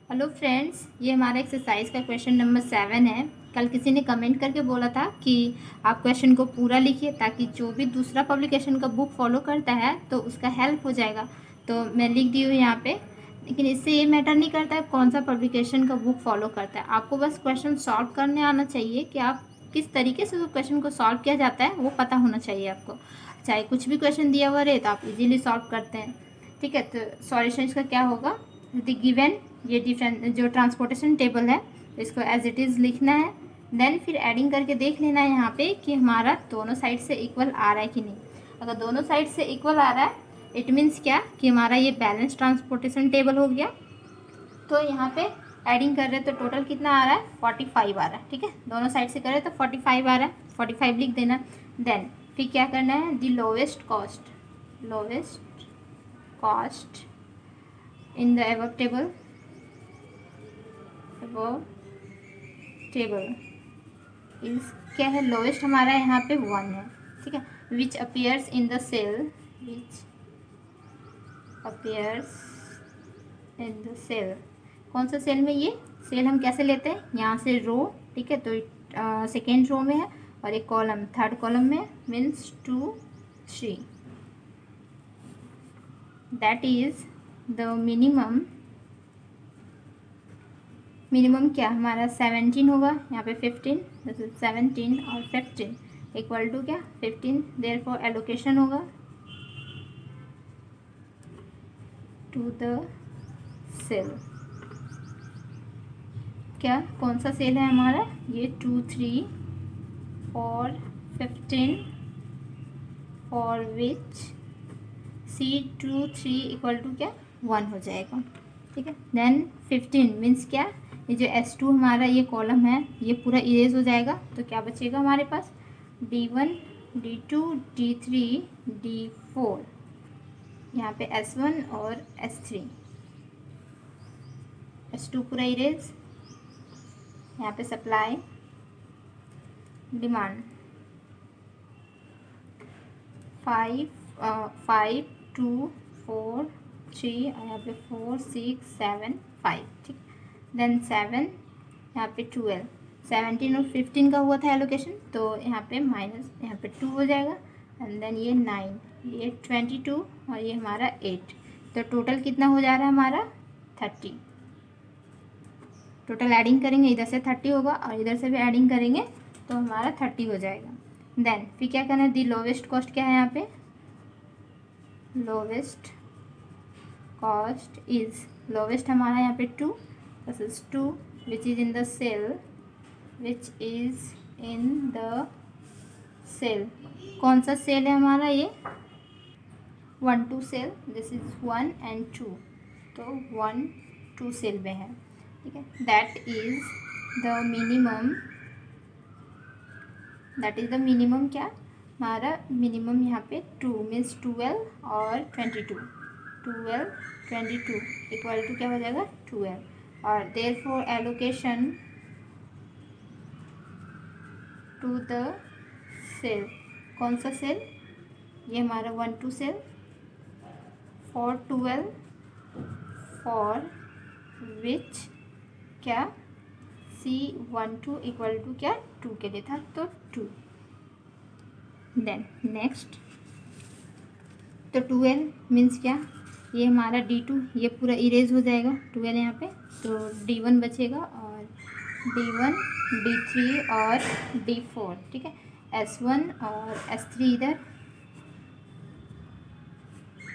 Hello friends, ये हमारा exercise का क्वेश्चन नंबर 7 है। कल किसी ने कमेंट करके बोला था कि आप क्वेश्चन को पूरा लिखिए ताकि जो भी दूसरा पब्लिकेशन का बुक फॉलो करता है तो उसका हेल्प हो जाएगा। तो मैं लिख दी हूँ यहाँ पे, लेकिन इससे ये मैटर नहीं करता है कौन सा पब्लिकेशन का बुक फॉलो करता है। आपको बस क्वेश्चन सॉल्व करने आना चाहिए कि आप किस तरीके से उस क्वेश्चन को सॉल्व किया जाता है वो पता होना चाहिए आपको। चाहे कुछ भी क्वेश्चन दिया हुआ रहे तो आप इजीली सॉल्व करते हैं। ठीक है, तो सॉल्यूशन इसका क्या होगा, द गिवन, ये डिफरेंट जो ट्रांसपोर्टेशन टेबल है इसको एज इट इज़ लिखना है। देन फिर एडिंग करके देख लेना है यहाँ पे कि हमारा दोनों साइड से इक्वल आ रहा है कि नहीं। अगर दोनों साइड से इक्वल आ रहा है इट मीन्स क्या कि हमारा ये बैलेंस ट्रांसपोर्टेशन टेबल हो गया। तो यहाँ पे एडिंग कर रहे हैं तो टोटल कितना आ रहा है, 45 आ रहा है। ठीक है, दोनों साइड से करें तो 45 आ रहा है, 45 लिख देना। देन फिर क्या करना है, the lowest cost in the above table is क्या है, लोवेस्ट हमारा यहाँ पे 1 है। ठीक है, which appears in the cell, कौन सा सेल में, ये सेल हम कैसे लेते हैं, यहाँ से रो। ठीक है, तो सेकेंड रो में है और एक कॉलम थर्ड कॉलम में, means 2 3। That is the minimum क्या हमारा 17 होगा, यहाँ पे 15, दिस इज 17 और 15 इक्वल टू क्या 15। देयरफॉर एलोकेशन होगा टू द सेल, क्या कौन सा सेल है हमारा, ये 2 3 4 15 for which C2 3 equal to क्या 1 हो जाएगा। ठीक है, देन 15 मीन्स क्या, ये जो S2 हमारा ये कॉलम है ये पूरा इरेज हो जाएगा। तो क्या बचेगा हमारे पास, D1 D2 D3 D4, यहाँ पे S1 और S3, S2 पूरा इरेज, यहाँ पे सप्लाई डिमांड 5 2 4 3 और यहाँ पे 4 6 7 5। ठीक, देन 7, यहाँ पे 12, 17 और 15 का हुआ था एलोकेशन तो यहाँ पे माइनस, यहाँ पे 2 हो जाएगा। एंड देन ये 9, ये 22 और ये हमारा 8। तो टोटल कितना हो जा रहा है हमारा 30। टोटल एडिंग करेंगे इधर से 30 होगा और इधर से भी एडिंग करेंगे तो हमारा 30 हो जाएगा। देन फिर क्या करना है, दी लोवेस्ट कॉस्ट क्या है यहाँ पे, लोवेस्ट कॉस्ट इज, लोवेस्ट हमारा यहाँ पे 2, this is 2 which is in the cell, कौन सा सेल है हमारा, ये 1 2 सेल, दिस इज 1 and 2, तो 1 2 सेल में है। ठीक है, दैट इज द मिनिमम क्या हमारा, मिनिमम यहाँ पे 2 मीन्स 12 और 22, 12 22 इक्वल टू क्या हो जाएगा 12। और therefore allocation to the cell, कौन सा सेल, ये हमारा 1 2 सेल फॉर 12 फॉर विच क्या C12 इक्वल टू क्या 2 के लिए था तो 2। देन नेक्स्ट, तो 12 मीन्स क्या, ये हमारा D2 ये पूरा इरेज हो जाएगा 12 यहाँ पे, तो D1 बचेगा और D1 D3 और D4। ठीक है, S1 और S3 इधर,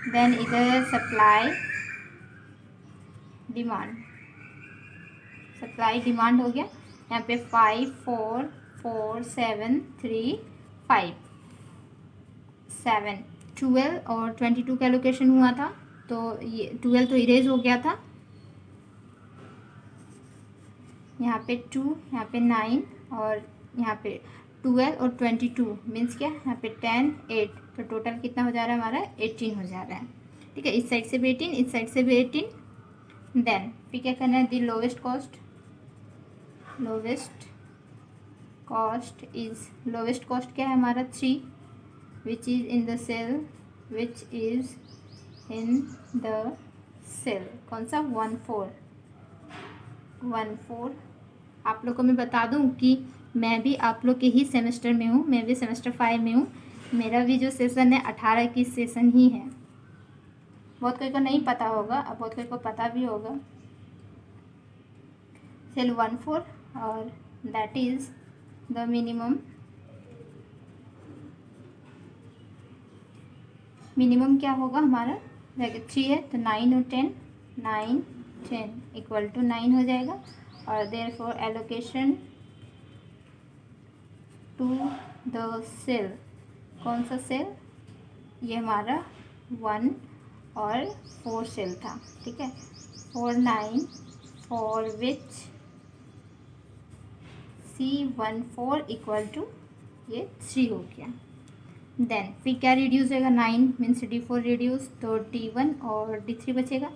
देन इधर सप्लाई डिमांड हो गया, यहाँ पे 5 4 4 7 3 5 7, 12 और 22 का एलोकेशन हुआ था तो ये 12 तो इरेज हो गया था, यहाँ पे 2, यहाँ पे 9 और यहाँ पे 12 और 22 मीन्स क्या, यहाँ पे 10 8, तो टोटल कितना हो जा रहा है हमारा 18 हो जा रहा है। ठीक है, इस साइड से भी 18 इस साइड से भी 18। देन फिर क्या करना है, दी लोवेस्ट कॉस्ट क्या है हमारा 3 which is in the cell, कौन सा 1 4, 1/4। आप लोग को मैं बता दूं कि मैं भी आप लोग के ही सेमेस्टर में हूँ, मैं भी सेमेस्टर 5 में हूँ। मेरा भी जो सेशन है 18-21 सेशन ही है। बहुत कोई को नहीं पता होगा, अब बहुत कोई को पता भी होगा। सेल 1/4 और दैट इज़ द मिनिमम क्या होगा हमारा, ब्रैकेट 3 है तो 9 और 10, 9 10 इक्वल टू 9 हो जाएगा। और therefore allocation to the cell, कौन सा सेल, ये हमारा 1 और 4 सेल था, ठीक है। 4 9 for which C14 equal to ये 3 हो गया। देन फिर क्या रिड्यूस होगा, 9 मीन्स D4 रिड्यूस, तो D1 और D3 बचेगा,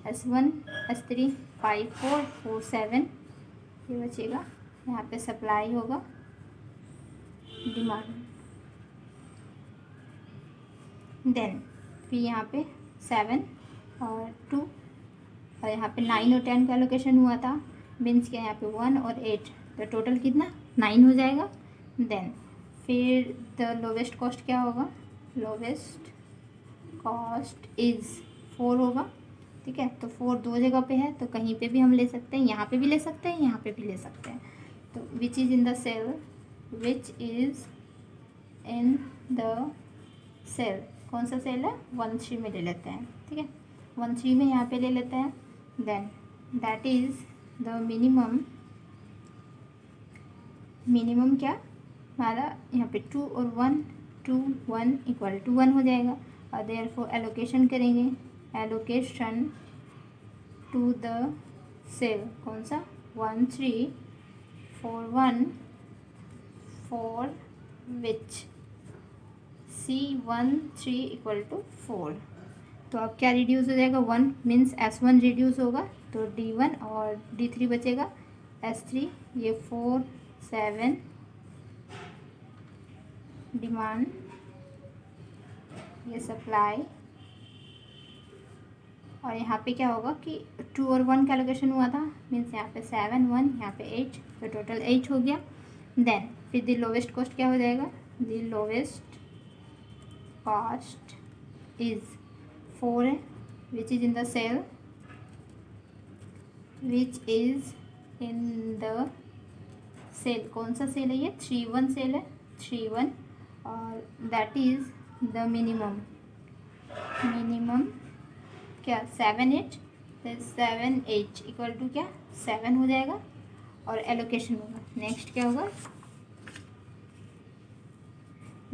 S1 S3 5 4 4 7 ये बचेगा। यहाँ पे सप्लाई होगा, डिमांड, देन फिर यहाँ पे 7 और 2 और यहाँ पे 9 और 10 का एलोकेशन हुआ था, मीन्स क्या यहाँ पे 1 और 8, तो टोटल कितना 9 हो जाएगा। देन फिर द लोवेस्ट कॉस्ट क्या होगा, लोवेस्ट कॉस्ट इज़ 4 होगा, ठीक है। तो 4 दो जगह पे है, तो कहीं पे भी हम ले सकते हैं, यहाँ पे भी ले सकते हैं, यहाँ पे भी ले सकते हैं। तो which is in the cell, which is in the cell, कौन सा सेल है, 1 3 में ले लेते हैं, ठीक है। 1 3 में यहाँ पे ले लेते हैं। Then that is the minimum क्या हमारा, यहाँ पे 2 और 1 2 1 इक्वल टू 1 हो जाएगा। और देयरफॉर एलोकेशन करेंगे, एलोकेशन टू द सेल, कौन सा 1 3 4 1 4 विच C13 इक्वल टू 4। तो अब क्या रिड्यूस हो जाएगा, 1 मीन्स S1 रिड्यूस होगा, तो D1 और D3 बचेगा, S3 ये 4 7 डिमांड, ये सप्लाई। और यहाँ पे क्या होगा कि 2 और 1 का एलोकेशन हुआ था, मीन्स यहाँ पे 7 1 यहाँ पे 8, तो टोटल 8 हो गया। देन फिर द लोवेस्ट कॉस्ट क्या हो जाएगा, द लोवेस्ट कॉस्ट इज़ 4 है, which is in the cell, which is in the cell, कौन सा सेल है ये 3 1 सेल है, 3 1, और दैट इज़ द मिनिमम क्या 7 8, तो 7 8 इक्वल टू क्या 7 हो जाएगा। और एलोकेशन होगा, नेक्स्ट क्या होगा,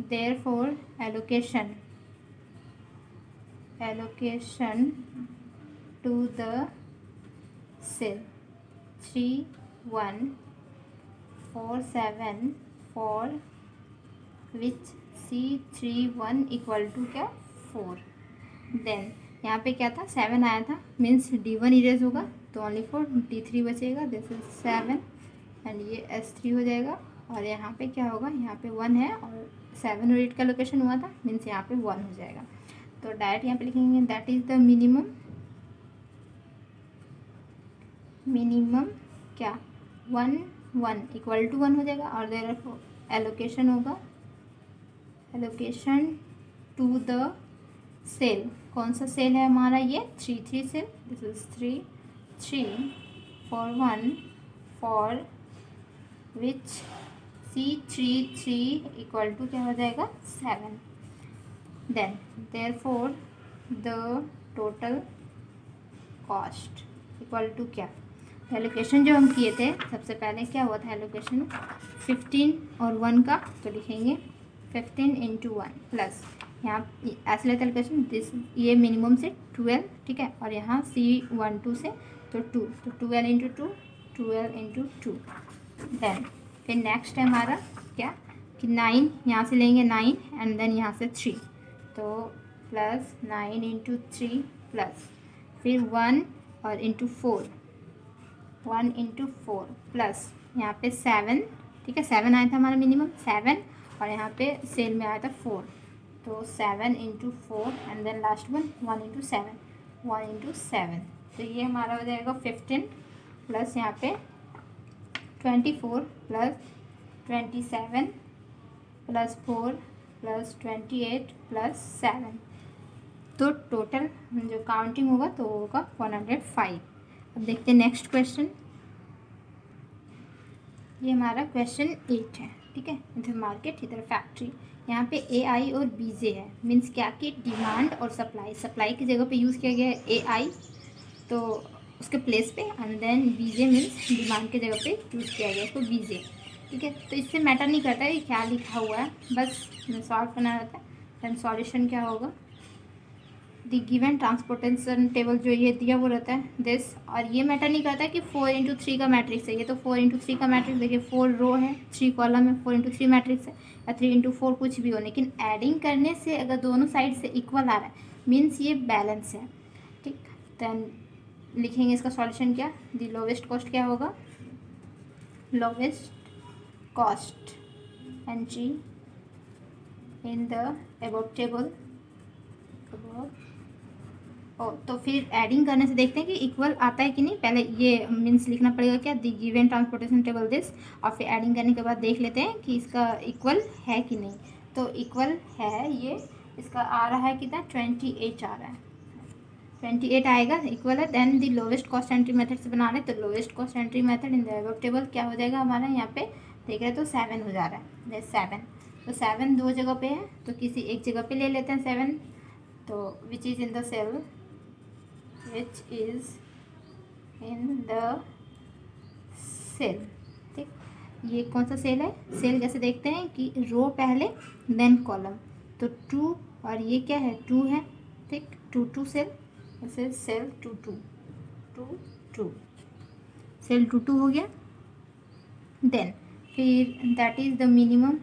therefore allocation to the cell 3 1 4 7 4 which C31 equal to क्या 4। देन यहाँ पे क्या था 7 आया था, मीन्स D1 इरेज होगा, तो ओनली फॉर D3 बचेगा, दिस इज 7 एंड ये S3 हो जाएगा। और यहाँ पे क्या होगा, यहाँ पे 1 है और 7 और 8 का लोकेशन हुआ था, मीन्स यहाँ पे 1 हो जाएगा। तो डायरेक्ट यहाँ पे लिखेंगे दैट इज़ द मिनिमम क्या 1 1 इक्वल टू 1 हो जाएगा। और देयर एलोकेशन होगा, एलोकेशन टू द सेल, कौन सा सेल है हमारा ये 3 3 cell, this is 3 3 4 1 4 which C33 equal to क्या हो जाएगा 7। Then therefore the total cost equal to क्या, एलोकेशन जो हम किए थे सबसे पहले क्या हुआ था, एलोकेशन 15 और 1 का, तो लिखेंगे 15 × 1 प्लस यहाँ ऐसे लेते एलोकेशन दिस, ये मिनिमम से 12, ठीक है। और यहाँ C12 से तो 2, तो 12 × 2 12 × 2। देन फिर नेक्स्ट है हमारा क्या कि 9 यहाँ से लेंगे 9 एंड देन यहाँ से 3, तो प्लस 9 × 3 प्लस फिर 1 और इंटू 4 1 × 4 प्लस यहाँ पे 7, ठीक है। 7 आया था हमारा मिनिमम 7 और यहाँ पे सेल में आया था 4, तो 7 × 4 एंड देन लास्ट वन 1 × 7 1 × 7, तो ये हमारा हो जाएगा 15 प्लस यहाँ पे 24 प्लस 27 प्लस 4 प्लस 28 प्लस 7, तो टोटल जो काउंटिंग होगा तो होगा 105। अब देखते हैं नेक्स्ट क्वेश्चन। ये हमारा क्वेश्चन 8 है, ठीक है। इधर मार्केट, इधर फैक्ट्री। यहाँ पे ए आई और बी जे है, मीन्स क्या कि डिमांड और सप्लाई की जगह पे यूज़ किया गया है ए आई, तो उसके प्लेस पे, and then B J means demand की जगह पे यूज़ किया गया है, इसको बी जे, ठीक है। तो इससे मैटर नहीं करता है कि क्या लिखा हुआ है, बस सॉल्व करना रहता है। देन सॉल्यूशन क्या होगा, द गिवन ट्रांसपोर्टेशन टेबल जो ये दिया वो रहता है दिस, और ये मैटर नहीं करता है कि 4×3 का मैट्रिक्स है, ये तो 4×3 का मैट्रिक्स, देखिए 4 रो है, 3 कॉलम है, 4×3 मैट्रिक्स है, या 3×4 कुछ भी हो, लेकिन एडिंग करने से अगर दोनों साइड से इक्वल आ रहा है मीन्स ये बैलेंस है, ठीक। देन लिखेंगे इसका सॉल्यूशन क्या, द लोवेस्ट कॉस्ट क्या होगा, lowest cost entry in the above table. तो फिर एडिंग करने से देखते हैं कि इक्वल आता है कि नहीं। पहले ये मीन्स लिखना पड़ेगा क्या, the given transportation table this, और फिर एडिंग करने के बाद देख लेते हैं कि इसका इक्वल है कि नहीं। तो इक्वल है, ये इसका आ रहा है कितना, 28 आ रहा है, 28 आएगा, इक्वल है। Then the lowest cost entry method से बना रहे हैं, तो lowest cost entry method in the above table क्या हो जाएगा हमारा, यहाँ पे देख रहे हैं तो 7 हो जा रहा है, 7। तो 7 दो जगह पे है, तो किसी एक जगह पे ले लेते हैं 7, तो which is in the cell, which is in the cell, ठीक। ये कौन सा सेल है, सेल कैसे देखते हैं कि रो पहले देन कॉलम, तो 2 और ये क्या है 2 है, ठीक। 2 सेल, ऐसे सेल 2 सेल 2 हो गया। देन फिर दैट इज द मिनिमम,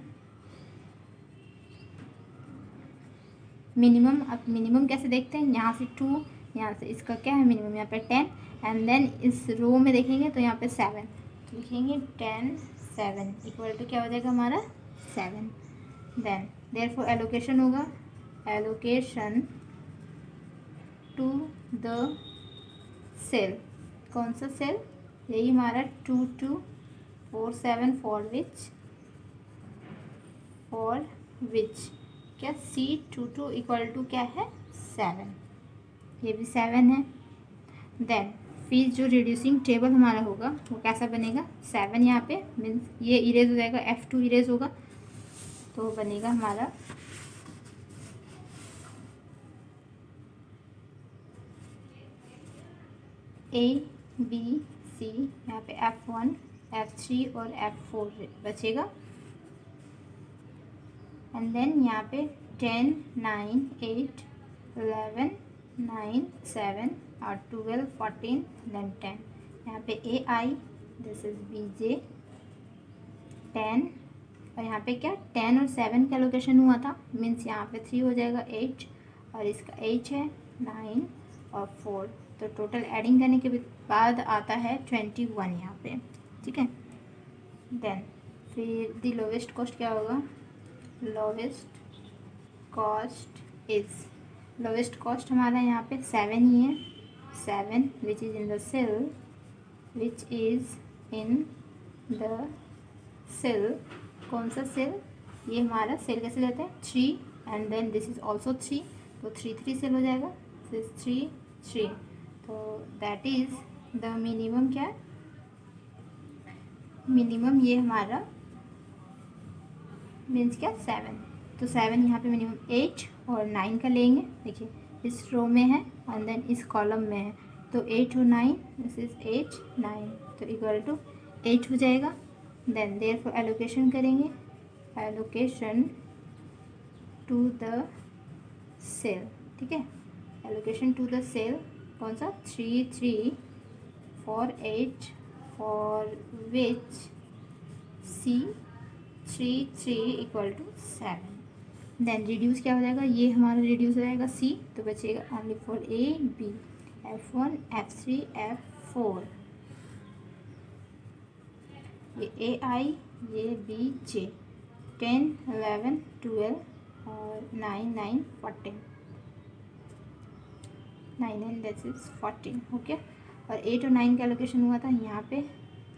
अब मिनिमम कैसे देखते हैं, यहाँ से 2, यहाँ से इसका क्या है मिनिमम, यहाँ पे 10, एंड देन इस रो में देखेंगे तो यहाँ पे 7, तो लिखेंगे 10 7 इक्वल टू क्या हो जाएगा हमारा 7। देन देयरफॉर एलोकेशन होगा, एलोकेशन टू द सेल, कौन सा सेल, यही हमारा 2 2 4 7, फॉर विच क्या C22 इक्वल टू क्या है 7, ये भी 7 है। देन फिर जो रिड्यूसिंग टेबल हमारा होगा वो कैसा बनेगा, 7 यहाँ पे मीन्स ये इरेज हो जाएगा, F2 इरेज होगा, तो बनेगा हमारा ABC, यहाँ पे F1 F3 और F4 बचेगा, एंड देन यहाँ पे 10 9 8 11 9 7 और 12 14 देन 10, यहाँ पे AI दिस इज BJ 10, और यहाँ पे क्या 10 और 7 का लोकेशन हुआ था मीन्स यहाँ पे 3 हो जाएगा 8, और इसका 8 है 9 और 4, तो टोटल एडिंग करने के बाद आता है 21 यहाँ पे, ठीक है। देन फिर द लोवेस्ट कॉस्ट क्या होगा, lowest cost is, lowest cost हमारा यहाँ पे 7 ही है, 7 which is in the cell, which is in the cell, कौन सा सेल, ये हमारा सेल कैसे लेते हैं 3, and then this is also 3, तो 3 सेल हो जाएगा, 3 तो दैट इज़ द मिनिमम, क्या मिनिमम, ये हमारा मीन्स क्या 7, तो 7 यहाँ पे मिनिमम 8 और 9 का लेंगे, देखिए इस रो में है एंड देन इस कॉलम में है, तो 8 और 9 दिस इज 8 9, तो इक्वल टू 8 हो जाएगा। देन देयरफॉर एलोकेशन करेंगे, एलोकेशन टू द सेल, ठीक है, एलोकेशन टू द सेल कौन सा 3 3 for 8 for which C3 equal to 7, then reduce क्या हो जाएगा, ये हमारा रिड्यूस हो जाएगा C, तो बचेगा only for A B F1 F3 F4, ये AI ये B J 10 11 12 और 9 9 14 9 9 दैट इज 14, ओके। और 8 और 9 का एलोकेशन हुआ था यहाँ पे,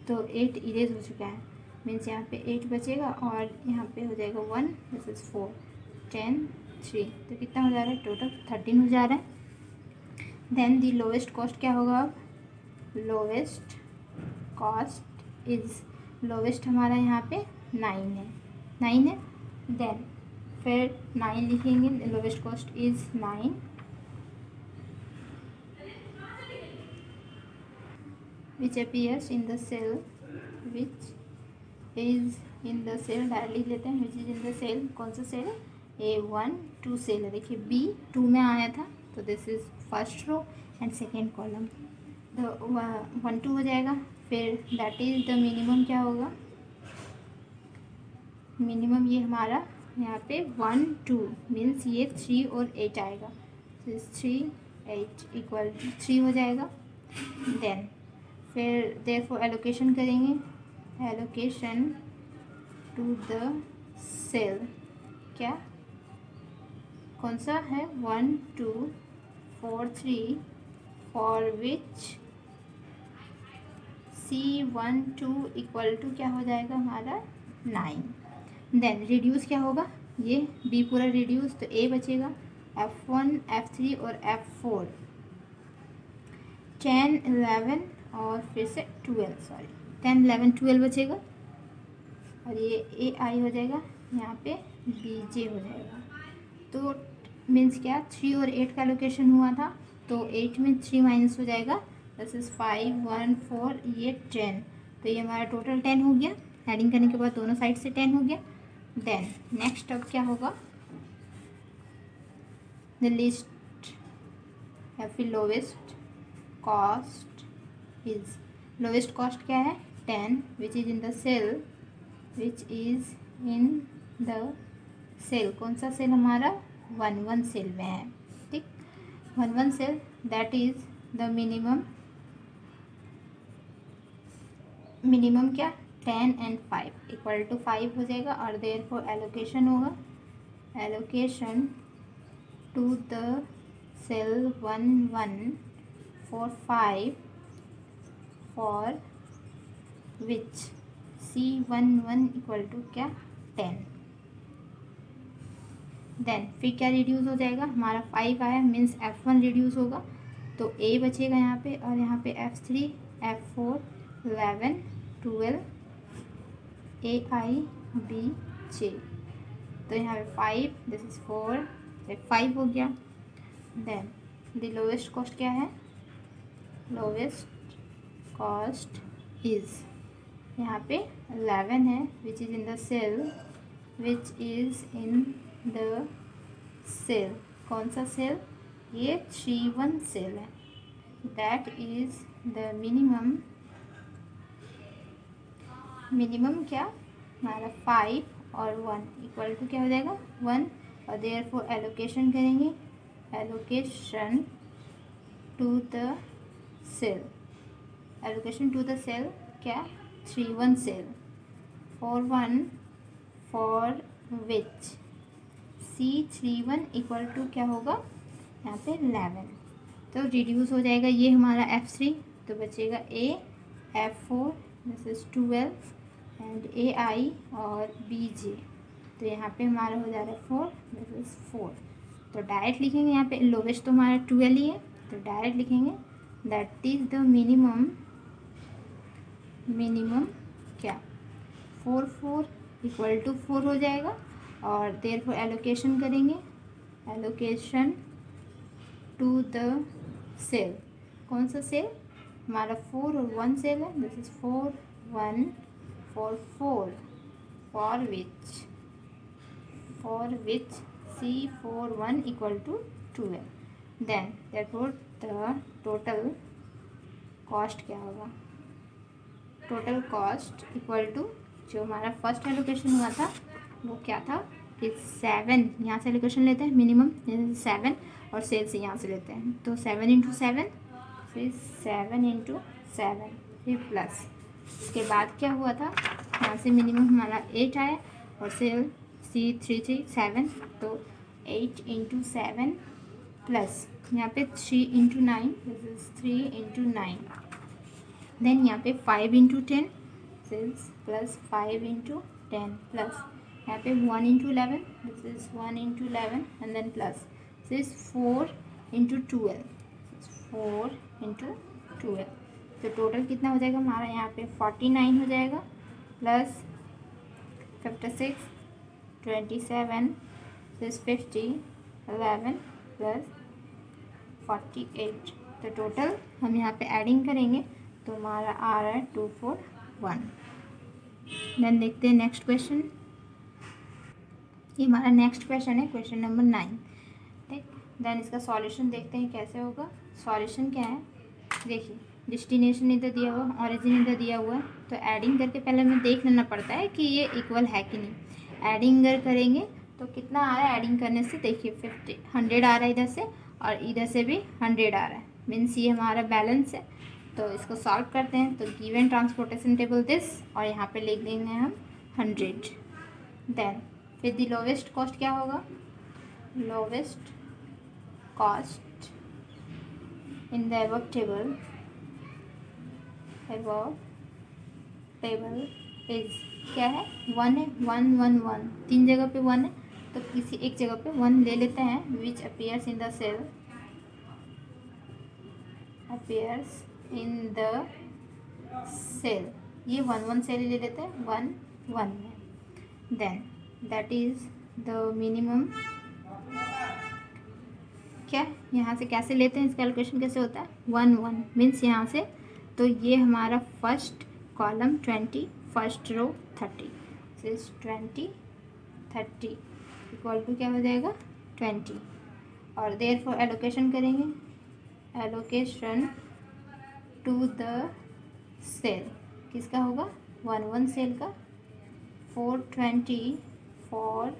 तो 8 इरेज हो चुका है, मीन्स यहाँ पे 8 बचेगा और यहाँ पे हो जाएगा 1, दिस इज़ 4, 10, 3, तो कितना हो जा रहा है टोटल 13 हो जा रहा है। देन दी लोवेस्ट कॉस्ट क्या होगा, अब लोवेस्ट कॉस्ट इज़, लोवेस्ट हमारा यहाँ पे 9 है, देन फिर 9 लिखेंगे, lowest cost is 9, which appears in the cell, which is in the cell, direct लिख लेते हैं, which is in the cell, कौन सा सेल है, A1 2 सेल है, देखिए B2 में आया था, तो this is first row and second column, तो 1 2 हो जाएगा। फिर दैट इज द मिनिमम क्या होगा, मिनिमम ये हमारा यहाँ पे 1 2 मीन्स ये 3 और 8 आएगा, 3 8 इक्वल टू 3 हो जाएगा। देन फिर देयरफॉर एलोकेशन करेंगे, एलोकेशन टू द सेल, क्या कौन सा है, 1 2 4 3, for which C1 2 equal to क्या हो जाएगा हमारा 9। देन रिड्यूस क्या होगा, ये B पूरा रिड्यूस, तो A बचेगा, F1 F3 और F4, 10 11 और फिर से 12, सॉरी 10 11 12 बचेगा, और ये AI हो जाएगा, यहाँ पे BJ हो जाएगा। तो मीन्स क्या, 3 और 8 का लोकेशन हुआ था, तो 8 में 3 माइनस हो जाएगा, दिस इज़ 5 1 4, ये 10, तो ये हमारा टोटल 10 हो गया, एडिंग करने के बाद दोनों साइड से 10 हो गया। देन नेक्स्ट अब क्या होगा, द लिस्ट या फिर lowest cost is, lowest cost क्या है 10, which is in the cell, which is in the cell, कौन सा सेल हमारा 1 1 सेल में है, ठीक 1 1 cell, that is the minimum क्या 10 एंड 5 इक्वल टू 5 हो जाएगा, और देयरफॉर एलोकेशन होगा, allocation to the cell 1 1 4 5 for which C1 1 equal to क्या 10। देन फिर क्या रिड्यूस हो जाएगा, हमारा 5 आया, मीन्स F1 रिड्यूस होगा, तो A बचेगा यहाँ पे, और यहाँ पे F3 F4 11 12 AI BJ, तो यहाँ पे 5, दिस इज 4, 5 हो गया। देन द लोवेस्ट कॉस्ट क्या है, लोवेस्ट कॉस्ट इज़, यहाँ पे 11 है, which is in the cell, which is in the cell, कौन सा सेल, ये 3 1 सेल है, that is the minimum, minimum क्या हमारा 5 और 1 इक्वल टू क्या हो जाएगा 1, और देयरफॉर एलोकेशन करेंगे, allocation to the cell, allocation to the cell क्या 3 1 cell, 4 1 for which C31 equal to क्या होगा यहाँ पे 11, तो रिड्यूस हो जाएगा ये हमारा F3, तो बचेगा A F4, this is 12 and AI और BJ, तो यहाँ पे हमारा हो जा रहा है 4, दिस इज 4, तो डायरेक्ट लिखेंगे, यहाँ पे लोवेस्ट तो हमारा 12 ही है, तो डायरेक्ट लिखेंगे दैट इज द मिनिमम क्या 4 4 इक्वल टू 4 हो जाएगा, और देयरफॉर एलोकेशन करेंगे, एलोकेशन टू द सेल, कौन सा सेल हमारा 4 और 1 सेल है, this is 4 1 4 4 for which C41 equal to 12, then therefore the total cost क्या होगा, टोटल कॉस्ट इक्वल टू जो हमारा फर्स्ट एलोकेशन हुआ था वो क्या था कि 7, यहाँ से एलोकेशन लेते हैं मिनिमम 7, और सेल से यहाँ से लेते हैं, तो 7 × 7 फिर 7 × 7 फिर प्लस, इसके बाद क्या हुआ था यहाँ से मिनिमम हमारा 8 आया, और सेल C33 7, तो 8 × 7 प्लस यहाँ पे 3 इंटू 9, दिस इज 3 इंटू 9. देन यहाँ पे 5 into 10, this is plus 5 into 10 plus यहाँ पे 1 into 11, this is 1 into 11 and then plus this is 4 into 12, 4 into 12. तो टोटल कितना हो जाएगा हमारा यहाँ पे 49 हो जाएगा प्लस 56 27 दिस 50 11 प्लस 48. तो टोटल हम यहाँ पे एडिंग करेंगे तो हमारा आ रहा है 241. देन देखते हैं नेक्स्ट क्वेश्चन. ये हमारा नेक्स्ट क्वेश्चन है, क्वेश्चन नंबर 9. ठीक, देन इसका सॉल्यूशन देखते हैं कैसे होगा. सॉल्यूशन क्या है, देखिए डेस्टिनेशन इधर दिया हुआ, ऑरिजिन इधर दिया हुआ है. तो एडिंग करके पहले हमें देख लेना पड़ता है कि ये इक्वल है कि नहीं. एडिंग अगर करेंगे तो कितना आ रहा है, एडिंग करने से देखिए 100 आ रहा है इधर से और इधर से भी 100 आ रहा है, मीन्स ये हमारा बैलेंस है. तो इसको सॉल्व करते हैं. तो गिवन ट्रांसपोर्टेशन टेबल दिस और यहाँ पे लिख देंगे हम 100. देन फिर दी लोवेस्ट कॉस्ट क्या होगा, lowest cost in the above table is क्या है, 1 है, 1 1 1 तीन जगह पे 1 है तो किसी एक जगह पे 1 ले लेते हैं. Which appears in the cell, appears in the cell, ये 1 1 सेल ले लेते हैं 1 1 में. Then that is the minimum. क्या यहाँ से कैसे लेते हैं, इसका कैलकुलेशन कैसे होता है, 1 1 मीन्स यहाँ से. तो ये हमारा फर्स्ट कॉलम 20, फर्स्ट रो 30, सिर्फ 20 30 इक्वल टू क्या हो जाएगा 20. और देयरफॉर एलोकेशन करेंगे, एलोकेशन टू द सेल किसका होगा, 1 1 सेल का, 420 फॉर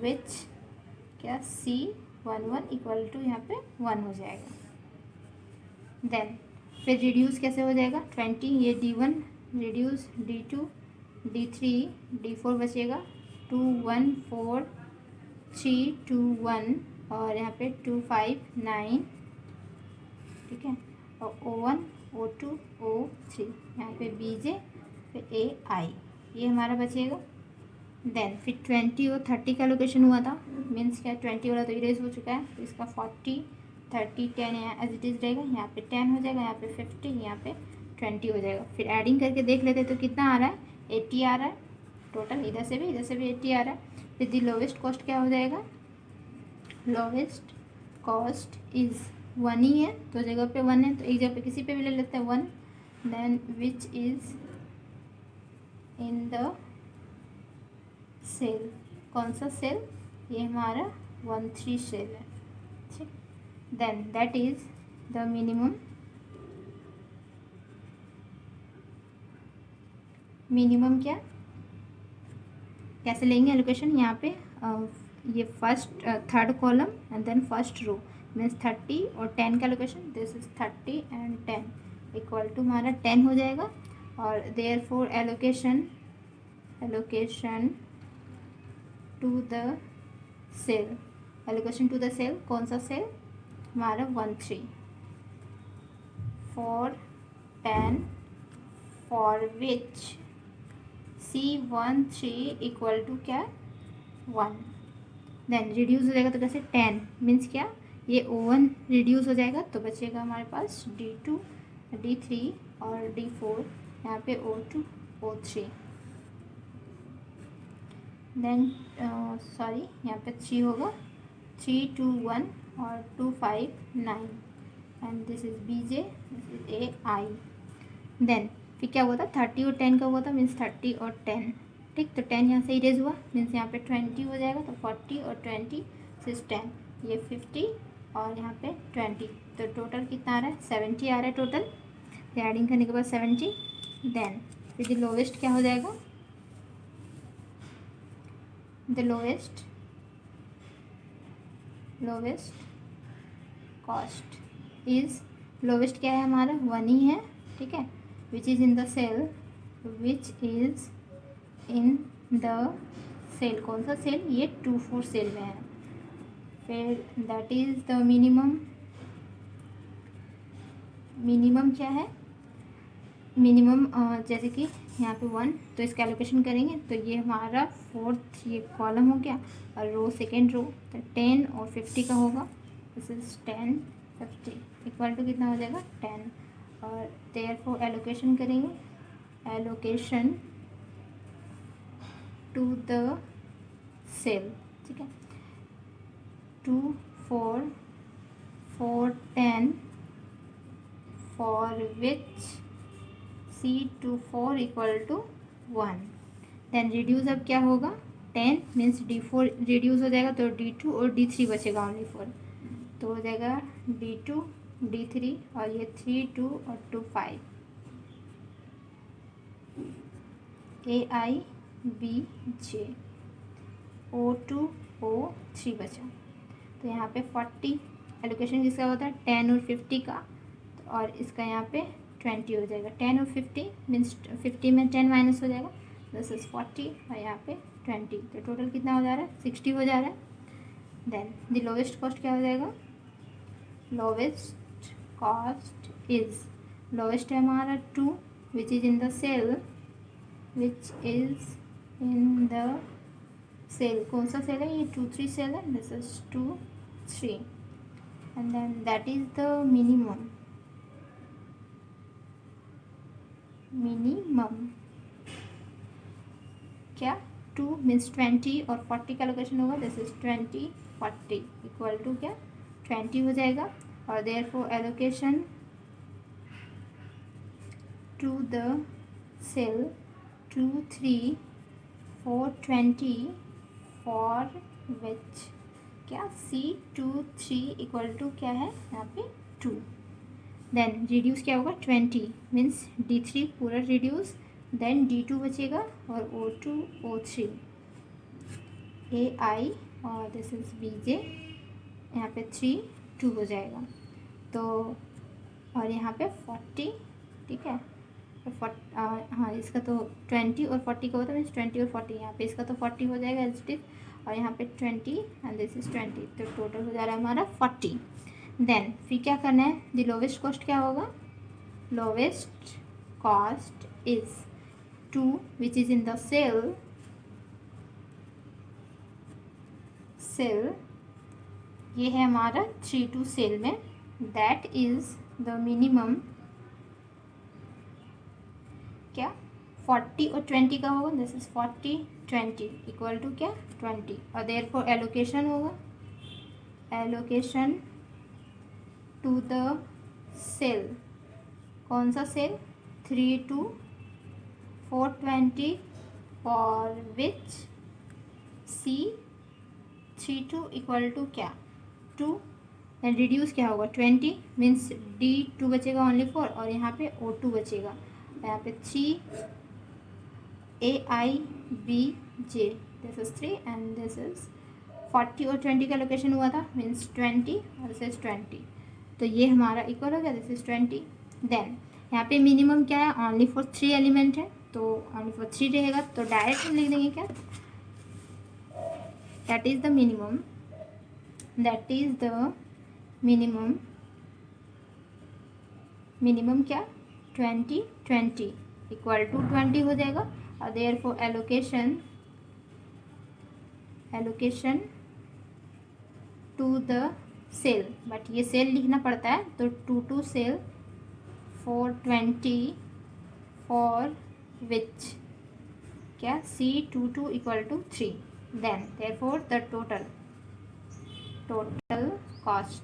विच क्या C 1 1 इक्वल टू यहाँ पे 1 हो जाएगा. देन फिर रिड्यूस कैसे हो जाएगा, 20 ये D1 reduce D2 D3 D4 बचेगा 2 1 4 3 2 1 और यहाँ पे 2 5 9. ठीक है, और O1 O2 O3 यहाँ पे BJ फिर AI ये हमारा बचेगा. देन फिर 20 और 30 का लोकेशन हुआ था, मीन्स क्या 20 वाला तो इरेज हो चुका है. तो इसका 40 30 10 यहाँ एज इट इज़ रहेगा, यहाँ पे 10 हो जाएगा, यहाँ पे 50, यहाँ पे 20 हो जाएगा. फिर एडिंग करके देख लेते तो कितना आ रहा है, 80 आ रहा है टोटल. इधर से भी 80 आ रहा है. फिर दी लोवेस्ट कॉस्ट क्या हो जाएगा, लोवेस्ट कॉस्ट इज़ 1 ही है, तो जगह पे 1 है तो एक जगह पे किसी पे भी ले लेते हैं 1. Then which is in the cell, कौन सा सेल, ये हमारा 13 सेल है. ठीक, then that is the minimum. Minimum क्या कैसे लेंगे एलोकेशन, यहाँ पे ये first third column and then first row means 30 और 10 का allocation, this is 30 and 10 equal to हमारा 10 हो जाएगा. और therefore allocation to the cell, allocation to the cell कौन सा सेल हमारा 13 for 10 for which C13 equal to क्या 1. देन रिड्यूस हो जाएगा तो कैसे 10 मीन्स क्या ये O1 रिड्यूस हो जाएगा तो बचेगा हमारे पास D2 D3 और D4 यहाँ पे O2 O3. देन सॉरी यहाँ पे 3 होगा, 3 2 1 और 2 5 9 and this is BJ, this is AI. Then फिर क्या हुआ था 30 और 10 का हुआ था मीन्स 30 और 10. ठीक, तो 10 यहाँ से इरेज हुआ मीन्स यहाँ पे 20 हो जाएगा, तो 40 और 20 सिर्फ 10, ये 50 और यहाँ पे 20. तो टोटल कितना आ रहा है 70 आ रहा है टोटल. एडिंग करने के बाद 70. देन फिर लोवेस्ट क्या हो जाएगा, the lowest cost is, lowest क्या है हमारा 1 ही है. ठीक है, which is in the cell, which is in the cell कौन सा सेल, ये 2 4 सेल में है. फिर दैट इज़ द मिनिमम क्या है, मिनिमम जैसे कि यहाँ पे 1, तो इसका एलोकेशन करेंगे तो ये हमारा 4th ये कॉलम हो गया, और रो सेकेंड रो तो 10 और 50 का होगा, दिस इज 10 50 इक्वल टू कितना हो जाएगा 10, और देयरफॉर एलोकेशन करेंगे, एलोकेशन टू द सेल, ठीक है, 2 4 4 10 for which C24 equal to 1, then reduce अब क्या होगा 10 मीन्स D4 रिड्यूस हो जाएगा तो D2 और D3 बचेगा ओनली 4, तो हो जाएगा D2 D3 और ये 3 2 और 2 5, AI B J O2 O3 बचा, तो यहाँ पे 40 एलोकेशन किसका होता है 10 और 50 का, और इसका यहाँ पे 20 हो जाएगा, 10 और 50 मीन्स 50 में 10 माइनस हो जाएगा, दिस इज 40 और यहाँ पे 20, तो टोटल कितना हो जा रहा है 60 हो जा रहा है। देन द लोवेस्ट कॉस्ट क्या हो जाएगा, लोवेस्ट कॉस्ट इज, लोवेस्ट है हमारा 2 which is in the cell, which is in the cell, कौन सा सेल है ये 2 3 सेल है, this is 2 3, and then that is the minimum क्या 2 मीन्स 20 और 40 का लोकेशन होगा, दिस इज 20 40 इक्वल टू क्या 20 हो जाएगा, और therefore allocation to the cell 2 3 4 20 for which क्या C23 इक्वल टू क्या है यहाँ पे 2, देन रिड्यूस क्या होगा 20 मीन्स D3 पूरा रिड्यूस, देन D2 बचेगा और O2 O3 AI और दिस इज BJ, यहाँ पे 3 2 हो जाएगा, तो और यहाँ पे 40, ठीक है, तो हाँ इसका तो 20 और 40 का होता है मीन्स 20 और 40, यहाँ पे इसका तो 40 हो जाएगा एज इट इज, और यहाँ पे 20 एंड दिस इज 20, तो टोटल हो जा रहा है हमारा 40। देन फिर क्या करना है, द लोवेस्ट कॉस्ट क्या होगा, lowest cost is 2 which is in the cell ये है हमारा 3 2 सेल में, दैट इज द मिनिमम क्या 40 और 20 का होगा, दिस इज 40 20 इक्वल टू क्या 20, और देयरफॉर एलोकेशन होगा, एलोकेशन टू द सेल, कौन सा cell 3 2 420 for which C32 equal to क्या 2, एंड रिड्यूस क्या होगा 20 मीन्स D2 बचेगा ओनली 4, और यहाँ पे O2 बचेगा, यहाँ पे 3 AIBJ, this is 3 and this is 40 और 20 का लोकेशन हुआ था मीन्स 20 और दिस इज 20, तो ये हमारा इक्वल हो गया, दिस इज 20। देन यहाँ पे मिनिमम क्या है ओनली फॉर 3 एलिमेंट है, तो ओनली फॉर 3 रहेगा, तो डायरेक्ट लिख देंगे क्या that is the minimum, that is the minimum क्या 20 20 इक्वल टू 20 हो जाएगा, और therefore allocation to the cell, but ये सेल लिखना पड़ता है, तो 2 2 सेल 420 फॉर विच क्या C22 equal to 3, then therefore the total cost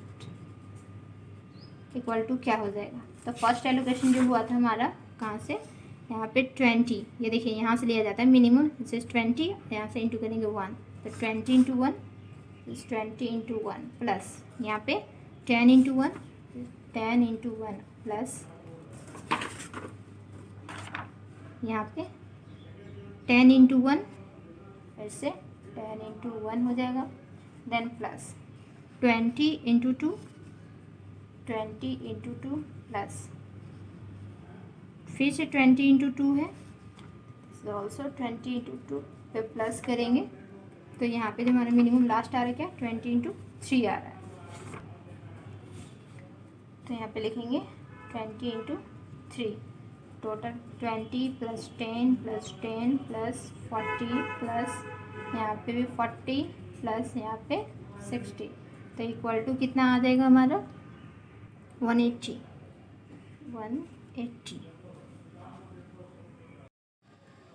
equal to क्या हो जाएगा, तो फर्स्ट एलोकेशन जो हुआ था हमारा कहाँ से, यहाँ पे 20, ये देखिए यहाँ से लिया जाता है मिनिमम, दिस इज 20, यहाँ से इंटू करेंगे 1, तो 20 इंटू 1 इज 20 इंटू 1 प्लस यहाँ पे 10 इंटू 1 10 इंटू 1 प्लस यहाँ पे 10 इंटू 1 फिर से 10 इंटू 1 हो जाएगा, then plus 20 into 2 20 into 2 plus फिर से 20 इंटू 2 है, ऑल्सो 20 इंटू 2 पे प्लस करेंगे, तो यहाँ पे जो हमारा मिनिमम लास्ट आ रहा है क्या 20 इंटू 3 आ रहा है। तो यहाँ पे लिखेंगे 20 into 3, total 20 plus 10 plus 10 plus 40 plus यहाँ पे भी 40 प्लस यहाँ पे 60, तो इक्वल टू कितना आ जाएगा हमारा 180।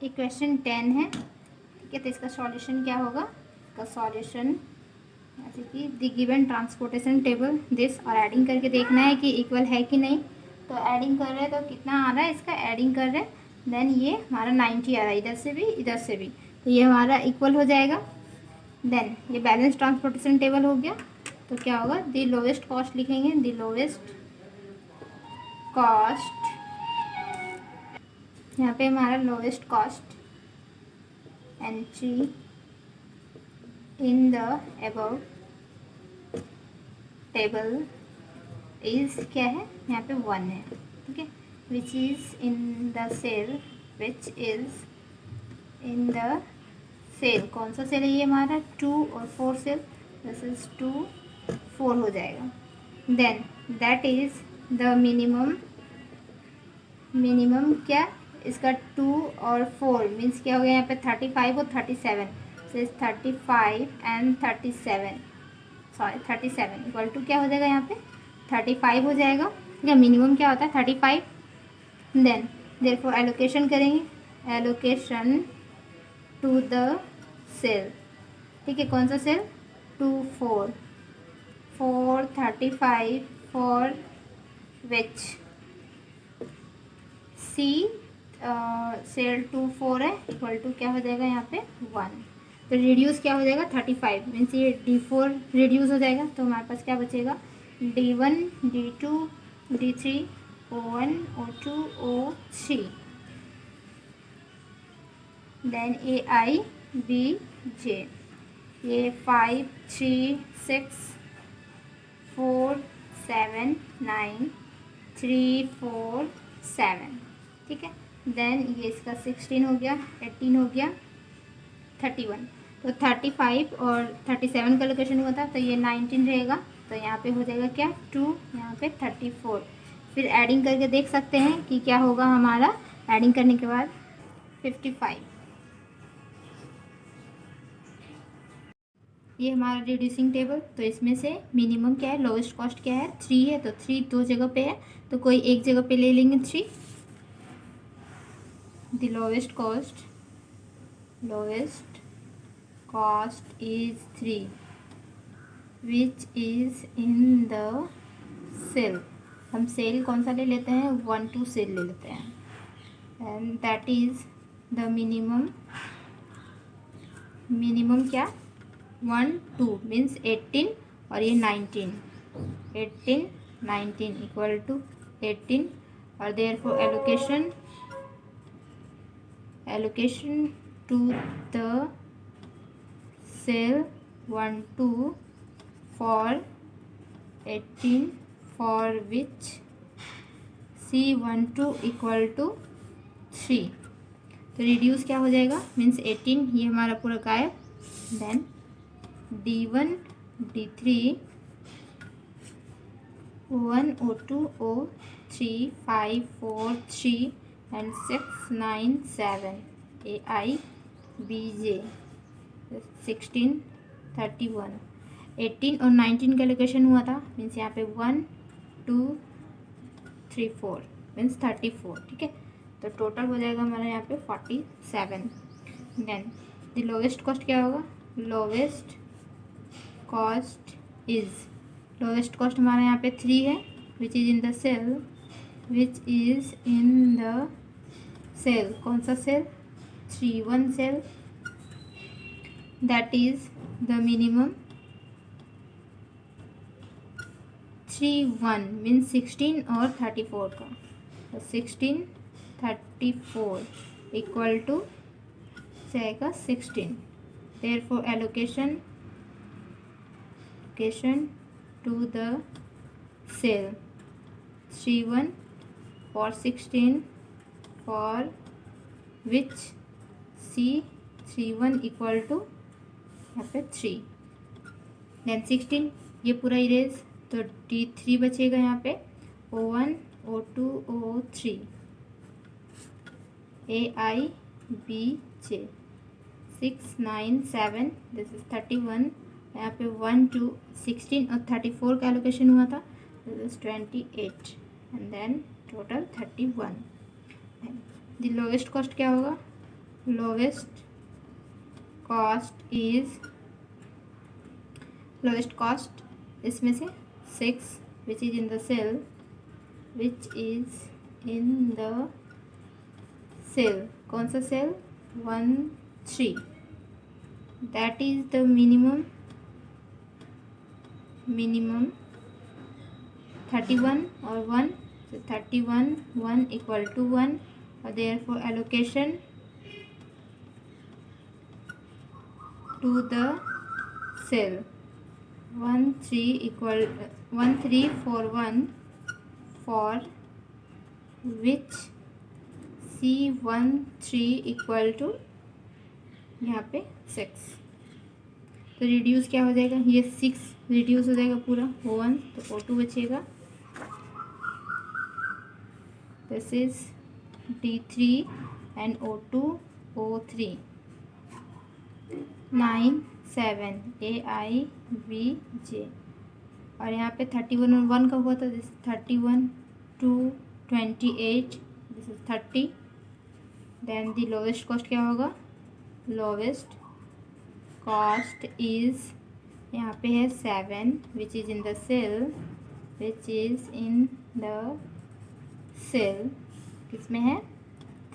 ये क्वेश्चन 10 है, ठीक है। तो इसका सॉल्यूशन क्या होगा, इसका सॉल्यूशन जैसे कि the given transportation table this, और एडिंग करके देखना है कि इक्वल है कि नहीं। तो एडिंग कर रहे हैं तो कितना आ रहा है, इसका एडिंग कर रहे हैं, देन ये हमारा 90 आ रहा है, इधर से भी इधर से भी, तो ये हमारा इक्वल हो जाएगा। देन ये बैलेंस ट्रांसपोर्टेशन टेबल हो गया। तो क्या होगा, द लोवेस्ट कॉस्ट लिखेंगे, द लोवेस्ट कॉस्ट, यहाँ पे हमारा lowest cost entry in the above table is क्या है, यहाँ पे 1 है, ठीक है। Which is in the cell, which is in the cell, कौन सा सेल है ये हमारा 2 और 4 सेल, दिस इज 2 4 हो जाएगा। Then that is the minimum क्या, इसका 2 और 4 मीन्स क्या हो गया, यहाँ पे 35 और 37, so 35 and 37, sorry 37 equal to क्या हो जाएगा, यहाँ पे 35 हो जाएगा, ठीक है। मिनिमम क्या होता है 35। देन देयरफॉर एलोकेशन करेंगे, एलोकेशन टू द सेल, ठीक है। कौन सा cell, 2 4 4 35 for which C cell 2 4 है, इक्वल टू क्या हो जाएगा यहाँ पे 1। तो रिड्यूस क्या हो जाएगा 35 मीन्स ये D4 रिड्यूस हो जाएगा, तो हमारे पास क्या बचेगा D1 D2 D3 O1 O2 O3, then AI BJ, ये 5 3 6 4 7 9 3 4 7, ठीक है। देन ये इसका 16 हो गया, 18 हो गया, 31, तो 35 और 37 का लोकेशन हुआ था, तो ये 19 रहेगा, तो यहाँ पे हो जाएगा क्या 2, यहाँ पे 34। फिर एडिंग करके देख सकते हैं कि क्या होगा हमारा, एडिंग करने के बाद 55। ये हमारा रिड्यूसिंग टेबल, तो इसमें से मिनिमम क्या है, लोवेस्ट कॉस्ट क्या है 3 है, तो 3 2 जगह पे है, तो कोई एक जगह पे ले लेंगे 3। The lowest cost is 3 which is in the cell, हम सेल कौन सा ले लेते हैं 1 2 सेल ले लेते हैं, and that is the minimum क्या 1 2 मीन्स 18 और ये 19, 18 19 इक्वल टू 18, और therefore allocation to the cell 1 2 for 18 for which C1 2 equal to 3, तो रिड्यूस क्या हो जाएगा मीन्स 18, ये हमारा पूरा गायब। Then D1 D3 O1 O2 O3 5 4 3 and 6 9 7 AI BJ 16 31, 18 और 19 का लोकेशन हुआ था, मीन्स यहाँ पे 1 2 3 4 मीन्स 34, ठीक है। तो टोटल हो जाएगा हमारा यहाँ पे 47। देन द लोवेस्ट कॉस्ट क्या होगा, लोवेस्ट कॉस्ट हमारा यहाँ पे 3 है, which is in the cell, कौन सा cell 3 1 cell, that is the minimum 3 1 means 16 और 34 का, तो 16 34 इक्वल टू जाएगा 16, therefore allocation to the cell 3 1 for 16 for which C 3 1 equal to यहाँ पे 3, then 16 ये पूरा इरेज, तो D3 बचेगा यहाँ पे, O1 O2 O3 AIBJ 6 9 7, this is 31, यहाँ पे 1 2 16 और 34 का एलोकेशन हुआ था, this is 28 and then total 31। The lowest cost क्या होगा? लोवेस्ट कॉस्ट इसमें से 6 which is in the cell, कौन सा cell? 1 3, that is the minimum 31 और 1, so 31 1 equal to 1, और therefore allocation to the cell 1 3 4 1 for which C13 equal to यहाँ पे 6, तो रिड्यूस क्या हो जाएगा? ये 6 रिड्यूस हो जाएगा पूरा O1, तो O2 बचेगा, this is D3 and O2 O3 9 7 AIBJ, और यहाँ पे 31 और 1 का हुआ था, this 31 2 28, this is 30, then the lowest cost क्या होगा? लोवेस्ट कॉस्ट इज यहाँ पे है 7 which is in the cell, किसमें है?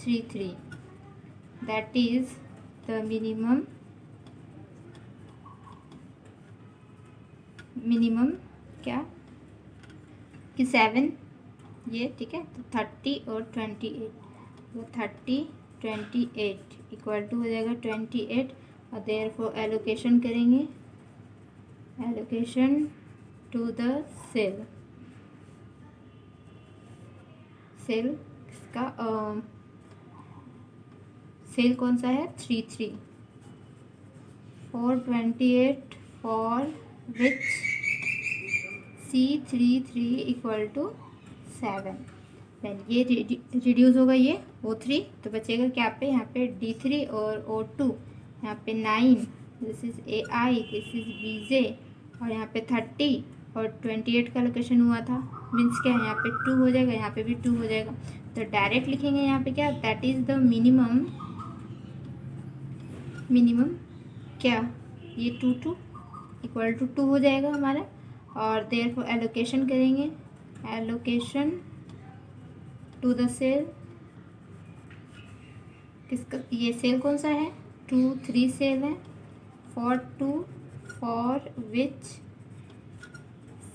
3 3, दैट इज द मिनिमम क्या कि 7 ये, ठीक है, तो 30 और 28, तो 30 28 इक्वल टू हो जाएगा 28, और देयरफॉर एलोकेशन करेंगे, एलोकेशन टू द सेल इसका सेल कौन सा है? 3 3 428 for which C33 equal to 7, देन ये रिड्यूस होगा ये O3, तो बचेगा क्या पे? यहाँ पे D3 और O2, यहाँ पे 9, this is AI, this is BJ, और यहाँ पे 30 और 28 का लोकेशन हुआ था, मीन्स क्या है? यहाँ पे 2 हो जाएगा, यहाँ पे भी 2 हो जाएगा, तो डायरेक्ट लिखेंगे यहाँ पे क्या? दैट इज द मिनिमम क्या? ये 2 2 इक्वल टू 2 हो जाएगा हमारा, और देयरफॉर एलोकेशन करेंगे, एलोकेशन टू द सेल, किसका? ये सेल कौन सा है? 2 3 सेल है, फॉर विच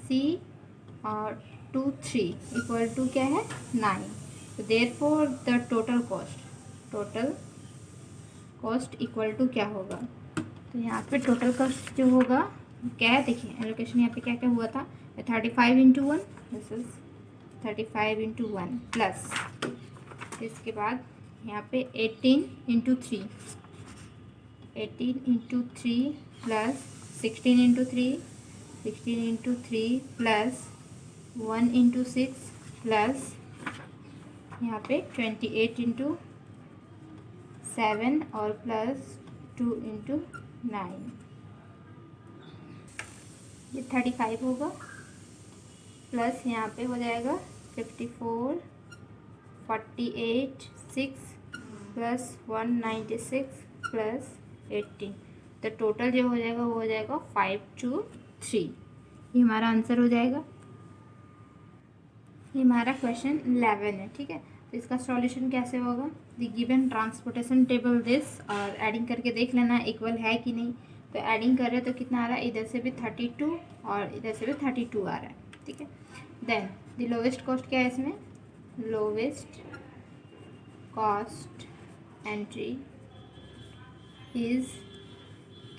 C और 2 3 इक्वल टू क्या है? 9, तो therefore the total cost equal to क्या होगा? तो यहाँ पे टोटल कॉस्ट जो होगा क्या है? देखिए एलोकेशन यहाँ पे क्या क्या हुआ था, 35 into 1, this is 35 into 1 plus, इसके बाद यहाँ पे 18 into 3 plus 16 into 3 plus 1 into 6 plus यहाँ पे 28 इंटू 7 और प्लस 2 इंटू 9, ये 35 होगा, प्लस यहाँ पे हो जाएगा 54 48 6 प्लस 196 प्लस 18, तो टोटल जो हो जाएगा वो हो जाएगा 523, ये हमारा आंसर हो जाएगा। ये हमारा क्वेश्चन 11 है, ठीक है। तो इसका सॉल्यूशन कैसे होगा? The given transportation table this, और एडिंग करके देख लेना इक्वल है कि नहीं। तो एडिंग कर रहे हैं तो कितना आ रहा है? इधर से भी 32 और इधर से भी 32 आ रहा है, ठीक है। देन द लोवेस्ट कॉस्ट क्या है इसमें? लोवेस्ट कॉस्ट एंट्री इज़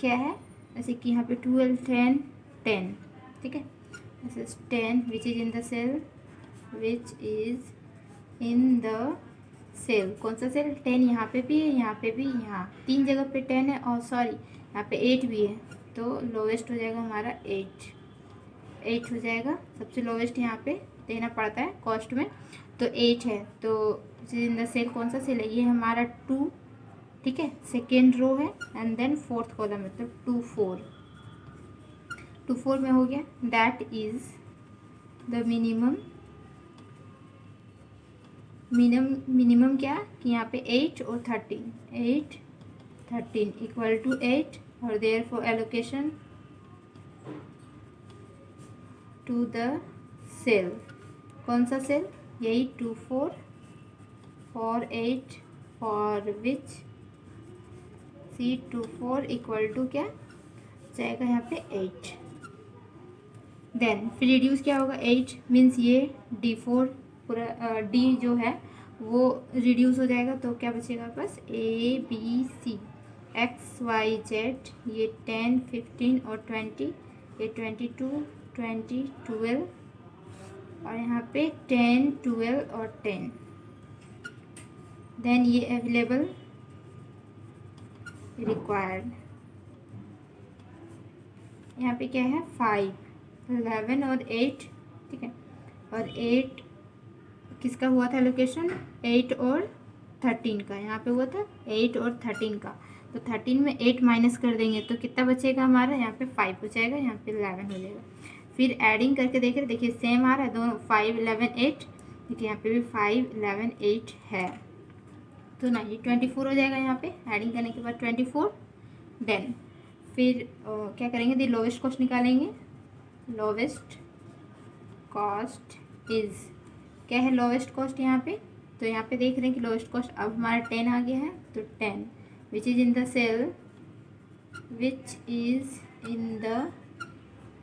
क्या है? जैसे कि यहाँ पे 12 10 10, ठीक है। This is 10 which is in the cell, which is in the cell. कौन सा सेल? 10 यहाँ पे भी है, यहाँ पे भी, यहाँ 3 जगह पे 10 है, और सॉरी यहाँ पे 8 भी है, तो लोवेस्ट हो जाएगा हमारा 8, 8 हो जाएगा। सबसे लोवेस्ट यहाँ पे देना पड़ता है कॉस्ट में, तो 8 है। तो इन द सेल कौन सा सेल है, ये हमारा 2, ठीक है, सेकेंड रो है एंड देन फोर्थ कॉलम मतलब 2 4 2 4 में हो गया। दैट इज द मिनिमम क्या कि यहाँ पे 8 और 13 इक्वल टू 8 और therefore allocation to the cell, कौन सा सेल, यही 2 4 for 8 for which C 2 4 equal to क्या जाएगा यहाँ पे 8। देन फिर रिड्यूस क्या होगा, 8 मीन्स ये D4 पूरा D जो है वो रिड्यूस हो जाएगा, तो क्या बचेगा बस ABC XYZ, ये 10 15 और 20, ये 22 20 12 और यहाँ पे 10 12 और 10। देन ये अवेलेबल रिक्वायर्ड, यहाँ पे क्या है 5 11 और 8, ठीक है, और 8 किसका हुआ था एलोकेशन, 8 और 13 का, यहाँ पे हुआ था 8 और 13 का, तो 13 में 8 माइनस कर देंगे तो कितना बचेगा हमारा, यहाँ पे 5 हो जाएगा, यहाँ पे 11 हो जाएगा। फिर एडिंग करके देख रहे, देखिए सेम आ रहा है दोनों, 5 11 8, देखिए यहाँ पे भी 5 11 8 है, तो ना ये 24 हो जाएगा यहाँ पे एडिंग करने के बाद 24। देन फिर क्या करेंगे, दी लोवेस्ट कॉस्ट निकालेंगे। लोवेस्ट कॉस्ट इज क्या है, लोवेस्ट कॉस्ट यहाँ पे, तो यहाँ पे देख रहे हैं कि लोवेस्ट कॉस्ट अब हमारा 10 आ गया है, तो 10 which is in the cell, which is in the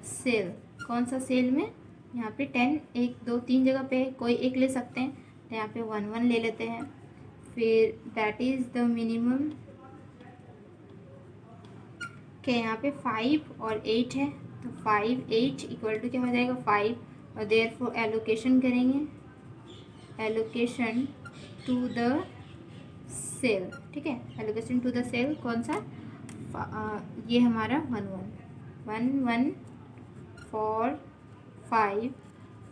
cell, कौन सा सेल में, यहाँ पे 10 1 2 3 जगह पे कोई एक ले सकते हैं, तो यहाँ पे 1 1 ले लेते हैं। फिर दैट इज़ द मिनिमम क्या, यहाँ पे 5 और 8 है, तो 5 8 इक्वल टू क्या हो जाएगा 5, और देयरफॉर एलोकेशन करेंगे, एलोकेशन टू द सेल, ठीक है, एलोकेशन टू द सेल कौन सा, ये हमारा 1 1 for 5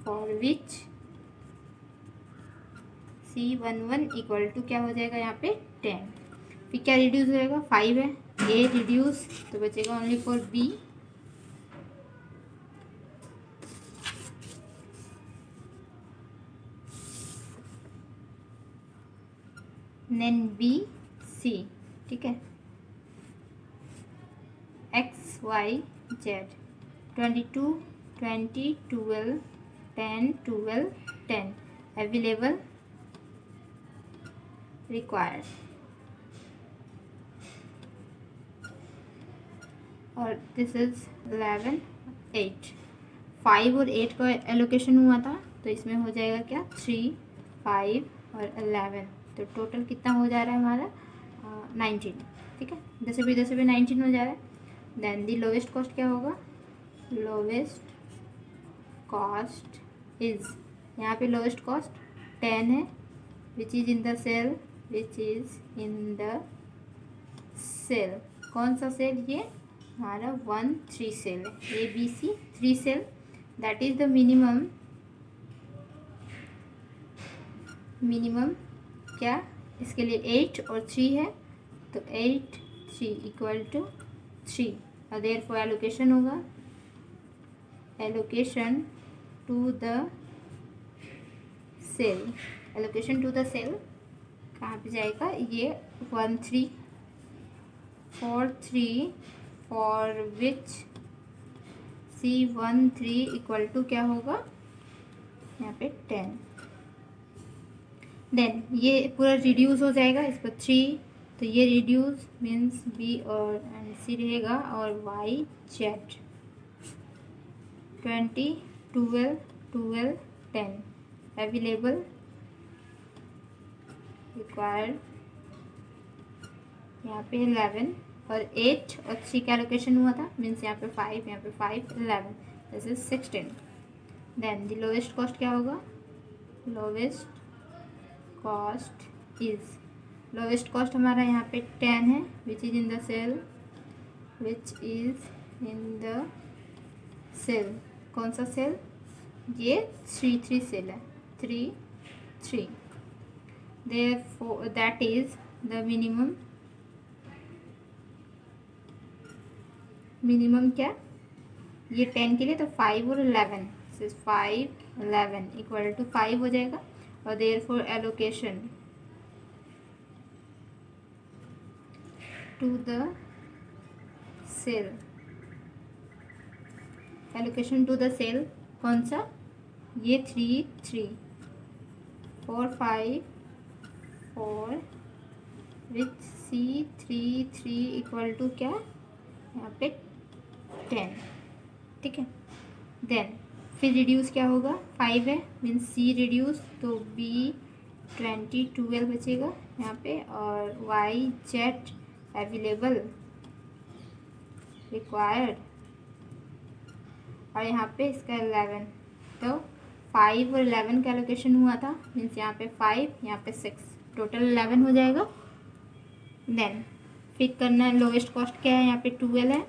for which C11 equal to क्या हो जाएगा यहाँ पे 10। फिर क्या रिड्यूस हो जाएगा, 5 है, A रिड्यूस, तो बचेगा only for B, then B C, ठीक है, XYZ 22 20 12 10 12 10 अवेलेबल रिक्वायर्ड, और दिस इज 11 8, 5 और 8 का एलोकेशन हुआ था, तो इसमें हो जाएगा क्या 3 5 और 11, तो टोटल कितना हो जा रहा है हमारा 19, ठीक है, इधर से भी 19 हो जा रहा है। देन दी लोवेस्ट कॉस्ट क्या होगा, लोवेस्ट कॉस्ट इज, यहाँ पे लोवेस्ट कॉस्ट 10 है, which is in the cell, which is in the cell, कौन सा सेल, ये हमारा 1 3 सेल है, ABC 3 cell, that is the minimum क्या, इसके लिए 8 और 3 है, तो 8 3 इक्वल टू 3, और देयरफॉर एलोकेशन होगा, allocation to the cell, allocation to the cell कहाँ पे जाएगा, ये 1 3 4 3 for which C13 equal to क्या होगा यहाँ पे 10। देन ये पूरा रिड्यूस हो जाएगा इस पर 3, तो ये रिड्यूस मीन्स B और C रहेगा, और YZ 20 12 12 10 अवेलेबल रिक्वायर्ड, यहाँ पे 11 और 8 और 3 का एलोकेशन हुआ था, मीन्स यहाँ पे 5 यहाँ पे 5 11, this is 16। Then the lowest cost क्या होगा, lowest cost is, lowest cost हमारा यहाँ पे 10 है, which is in the cell, which is in the cell, कौन सा सेल, ये 3 सेल है, 3 therefore that is the minimum क्या, ये 10 के लिए तो 5 और 11, 5 11 इक्वल टू 5 हो जाएगा। और therefore allocation to the cell, allocation to the cell कौन सा, ये 3 4 5 4 विथ C3 इक्वल टू क्या, यहाँ पे 10, ठीक है। देन फिर रिड्यूस क्या होगा, 5 है मीन्स C रिड्यूस, तो B 20 12 बचेगा यहाँ पे, और Y Z अवेलेबल रिक्वायर्ड, और यहाँ पे इसका 11, तो 5 और 11 का एलोकेशन हुआ था मीन्स यहाँ पे 5 यहाँ पे 6, टोटल 11 हो जाएगा। देन फिर करना है लोवेस्ट कॉस्ट क्या है, यहाँ पे 12 है,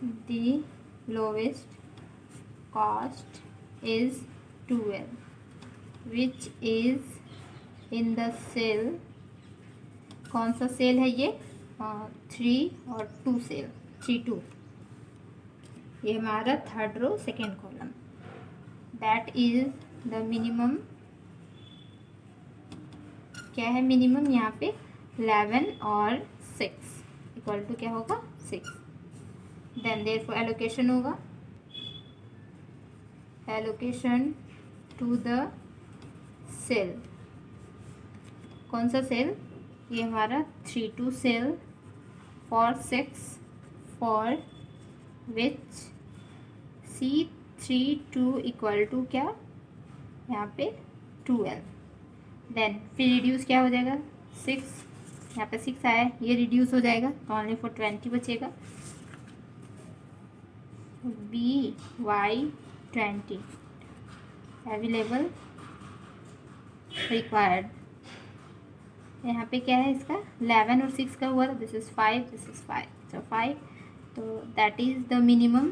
the lowest cost is 12 which is in the cell, कौन सा सेल है ये, 3 और 2 सेल, 3 2, ये हमारा third row second column. That is the minimum, क्या है मिनिमम, यहाँ पे 11 और 6 इक्वल टू क्या होगा 6। देन देयरफॉर एलोकेशन होगा, एलोकेशन टू द सेल, कौन सा सेल, ये हमारा 3 2 cell for 6 for which C3 2 equal to क्या, यहाँ पे 12। देन फिर रिड्यूस क्या हो जाएगा, 6, यहाँ पे 6 आया, ये रिड्यूस हो जाएगा तो ओनली फॉर 20 बचेगा, BY 20 अवेलेबल रिक्वायर्ड, यहाँ पे क्या है इसका 11 और 6 का हुआ, दिस इज 5 दिस इज 5, तो 5, तो दैट इज द मिनिमम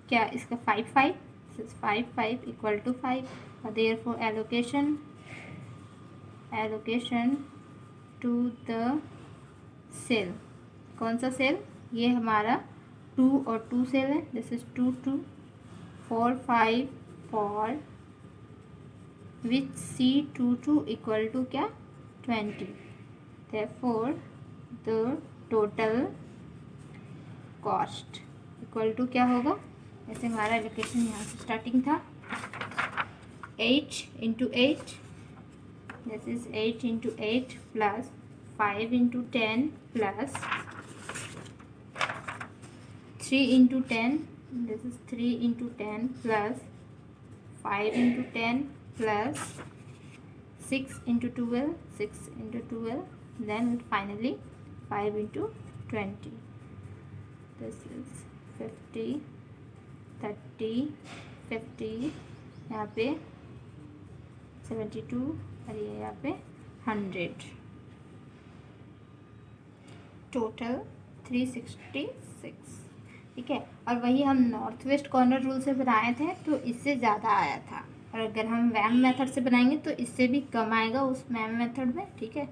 क्या इसका 5 5, दिस इज 5 5 इक्वल टू 5, और therefore allocation to the cell, कौन सा सेल, ये हमारा 2 और 2 सेल है, this is 2 2 4 5 4 with C2 2 equal to क्या 20, therefore the total cost equal to क्या होगा, ऐसे हमारा एलोकेशन यहाँ से स्टार्टिंग था, 8 into 8, this is 8 into 8 plus 5 into 10 plus 3 into 10, this is 3 into 10 plus 5 into 10 plus 6 into 12, 6 into 12, then finally 5 into 20. This is 50, 30, 50, यहाँ पे 72 और ये यहाँ पे 100, टोटल 366, ठीक है। और वही हम नॉर्थ वेस्ट कॉर्नर रूल से बनाए थे तो इससे ज़्यादा आया था, और अगर हम वैम मेथड से बनाएंगे तो इससे भी कम आएगा उस मैम मेथड में, ठीक है।